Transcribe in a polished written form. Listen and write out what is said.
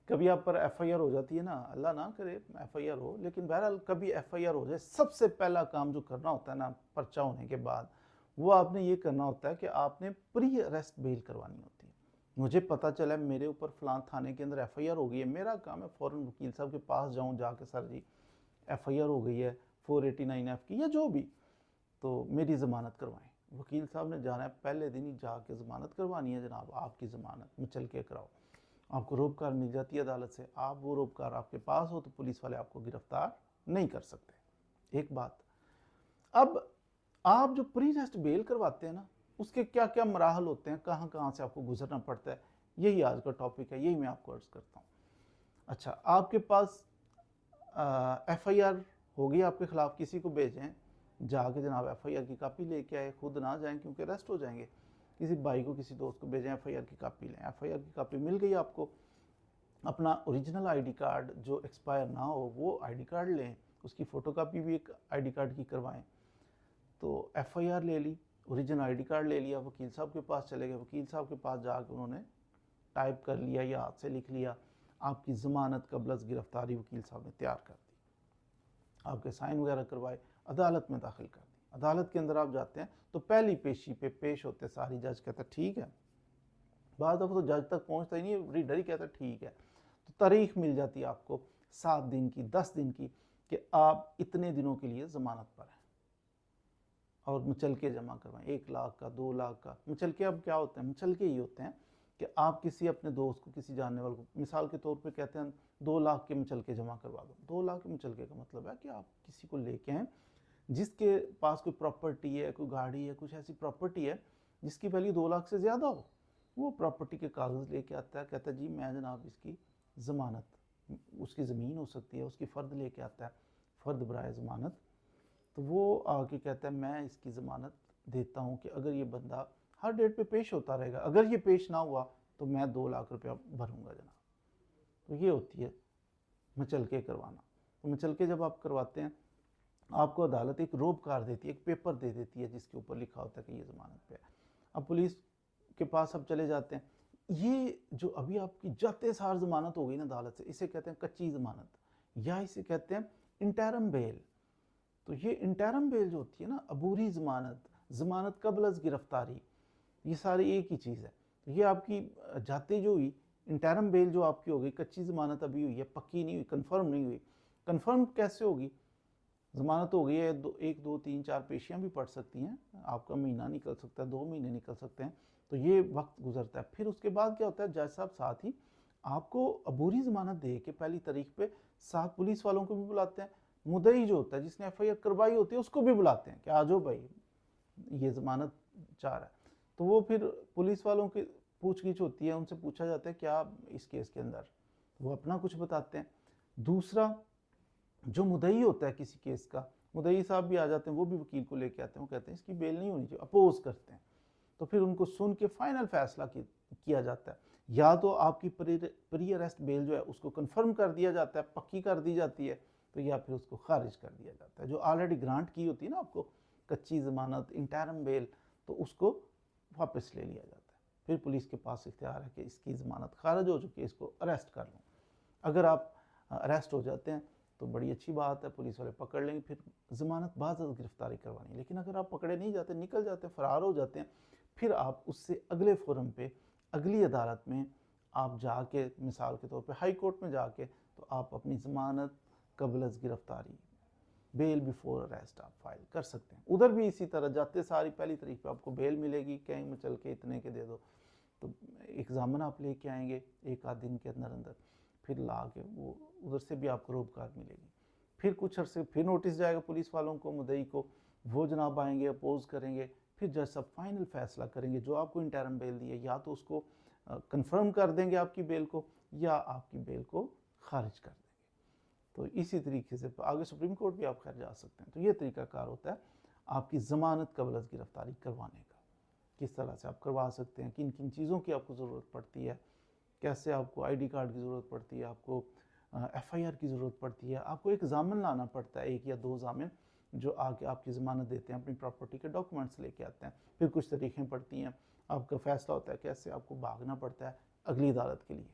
कभी आप पर एफआईआर हो जाती है ना, अल्लाह ना करे एफआईआर हो, लेकिन बहरहाल कभी एफआईआर हो जाए, सबसे पहला काम जो करना होता है ना पर्चा होने के बाद, वो आपने ये करना होता है कि आपने प्री अरेस्ट बेल करवानी होती है। मुझे पता चला मेरे ऊपर फलां थाने के अंदर एफआईआर हो गई है, मेरा काम है फ़ौरन वकील साहब के पास जाऊँ, जाके सर जी एफआईआर हो गई है 489F की या जो भी, तो मेरी ज़मानत करवाएं। वकील साहब ने जाना है, पहले दिन ही जाके ज़मानत करवानी है, जनाब आपकी ज़मानत मचल के कराओ। आपको रोबकार मिल जाती है अदालत से, आप वो रोबकार आपके पास हो तो पुलिस वाले आपको गिरफ्तार नहीं कर सकते। एक बात। अब आप जो प्री अरेस्ट बेल करवाते हैं ना, उसके क्या क्या मराहल होते हैं, कहाँ कहाँ से आपको गुजरना पड़ता है, यही आज का टॉपिक है, यही मैं आपको अर्ज करता हूँ। अच्छा, आपके पास एफआईआर होगी आपके खिलाफ, किसी को भेजें, जाके जनाब एफआईआर की कापी लेके आए, खुद ना जाएं क्योंकि अरेस्ट हो जाएंगे। किसी भाई को किसी दोस्त को भेजें, एफआईआर की कापी लें। एफआईआर की कापी मिल गई आपको, अपना ओरिजिनल आईडी कार्ड जो एक्सपायर ना हो वो आईडी कार्ड लें, उसकी फ़ोटोकॉपी भी एक आईडी कार्ड की करवाएं। तो एफआईआर ले ली, ओरिजिनल आईडी कार्ड ले लिया, वकील साहब के पास चले गए, वकील साहब के पास जाकर उन्होंने टाइप कर लिया या हाथ से लिख लिया, आपकी ज़मानत कबल गिरफ्तारी वकील साहब ने तैयार कर दी, आपके साइन वगैरह करवाए, अदालत में दाखिल कर दी। अदालत के अंदर आप जाते हैं तो पहली पेशी पे पेश होते सारी, जज कहता है ठीक है, बाद अब तो जज तक पहुंचता ही नहीं, रीडर ही कहता है ठीक है। तो तारीख मिल जाती है आपको 7 दिन की, 10 दिन की, कि आप इतने दिनों के लिए ज़मानत पर हैं और मुचलके जमा करवाएं, 1 लाख का, 2 लाख का। मुचलके अब क्या होते हैं, मुचलके ये होते हैं कि आप किसी अपने दोस्त को, किसी जानने वाले को, मिसाल के तौर पे कहते हैं 2 लाख के मुचलके जमा करवा दो। 2 लाख के मुचलके का मतलब है कि आप किसी को लेके हैं जिसके पास कोई प्रॉपर्टी है, कोई गाड़ी है, कुछ ऐसी प्रॉपर्टी है जिसकी वैल्यू 2 लाख से ज़्यादा हो, वो प्रॉपर्टी के कागज़ लेके आता है, कहता है जी मैं जनाब इसकी ज़मानत, उसकी ज़मीन हो सकती है, उसकी फ़र्द लेके आता है, फ़र्द बराए ज़मानत, तो वो आके कहता है मैं इसकी ज़मानत देता हूँ कि अगर ये बंदा हर डेट पे पेश होता रहेगा, अगर ये पेश ना हुआ तो मैं 2 लाख रुपया भरूंगा जनाब। तो ये होती है मचलके करवाना। तो मचलके जब आप करवाते हैं, आपको अदालत एक रोबकार देती है, एक पेपर दे देती है जिसके ऊपर लिखा होता है कि ये ज़मानत पे है। अब पुलिस के पास अब चले जाते हैं, ये जो अभी आपकी जाते सार ज़मानत हो गई ना अदालत से, इसे कहते हैं कच्ची ज़मानत या इसे कहते हैं इंटरम बेल। तो ये इंटरम बेल जो होती है ना, अबूरी ज़मानत, ज़मानत कबल गिरफ्तारी, ये सारी एक ही चीज़ है। तो ये आपकी जाते जो हुई इंटरम बेल जो आपकी हो गई, कच्ची ज़मानत अभी हुई है, पक्की नहीं हुई, कन्फर्म नहीं हुई। कन्फर्म कैसे होगी, ज़मानत हो गई है, 1 2 3 4 पेशियाँ भी पड़ सकती हैं, आपका महीना निकल सकता है, 2 महीने निकल सकते हैं, तो ये वक्त गुजरता है। फिर उसके बाद क्या होता है, जज साहब साथ ही आपको अबूरी ज़मानत दे के पहली तारीख पे साथ पुलिस वालों को भी बुलाते हैं, मुद्दई जो होता है जिसने एफआईआर करवाई होती है उसको भी बुलाते हैं कि आ जाओ भाई ये ज़मानत चाह रहा है। तो वो फिर पुलिस वालों की पूछगिछ होती है, उनसे पूछा जाता है क्या इस केस के अंदर, वो अपना कुछ बताते हैं। दूसरा, जो मुद्दई होता है किसी केस का, मुद्दई साहब भी आ जाते हैं, वो भी वकील को लेके आते हैं, वो कहते हैं इसकी बेल नहीं होनी चाहिए, अपोज करते हैं। तो फिर उनको सुन के फाइनल फैसला किया जाता है, या तो आपकी प्री अरेस्ट बेल जो है उसको कंफर्म कर दिया जाता है, पक्की कर दी जाती है, तो या फिर उसको खारिज कर दिया जाता है। जो ऑलरेडी ग्रांट की होती है ना आपको कच्ची ज़मानत, इंटरम बेल, तो उसको वापस ले लिया जाता है। फिर पुलिस के पास इख्तियार है कि इसकी ज़मानत खारिज हो चुकी है, इसको अरेस्ट कर लो। अगर आप अरेस्ट हो जाते हैं तो बड़ी अच्छी बात है, पुलिस वाले पकड़ लेंगे, फिर ज़मानत बाद गिरफ्तारी करवानी। लेकिन अगर आप पकड़े नहीं जाते, निकल जाते हैं, फ़रार हो जाते हैं, फिर आप उससे अगले फोरम पे, अगली अदालत में आप जाके, मिसाल के तौर पे हाई कोर्ट में जाके, तो आप अपनी ज़मानत कबल गिरफ्तारी, बेल बिफोर अरेस्ट आप फाइल कर सकते हैं। उधर भी इसी तरह जाते सारी पहली तारीख पे आपको बेल मिलेगी, कहीं में चल के इतने के दे दो, तो एग्जामन आप लेके आएंगे 1 आध दिन के अंदर अंदर, फिर ला के वो उधर से भी आपको रोबकार मिलेगी। फिर कुछ अर्से फिर नोटिस जाएगा पुलिस वालों को, मुद्दई को, वो जनाब आएंगे, अपोज करेंगे, फिर जज साहब फाइनल फैसला करेंगे, जो आपको इंटरम बेल दी है या तो उसको कंफर्म कर देंगे आपकी बेल को, या आपकी बेल को खारिज कर देंगे। तो इसी तरीके से आगे सुप्रीम कोर्ट भी आप खैर जा सकते हैं। तो ये तरीकाकार होता है आपकी ज़मानत कबल गिरफ्तारी करवाने का, किस तरह से आप करवा सकते हैं, किन किन चीज़ों की आपको ज़रूरत पड़ती है, कैसे आपको आईडी कार्ड की ज़रूरत पड़ती है, आपको एफआईआर की ज़रूरत पड़ती है, आपको एक ज़ामिन लाना पड़ता है, 1 या 2 ज़ामिन जो आके आपकी ज़मानत देते हैं, अपनी प्रॉपर्टी के डॉक्यूमेंट्स लेके आते हैं। फिर कुछ तारीखें पड़ती हैं, आपका फ़ैसला होता है कैसे आपको भागना पड़ता है अगली अदालत के लिए।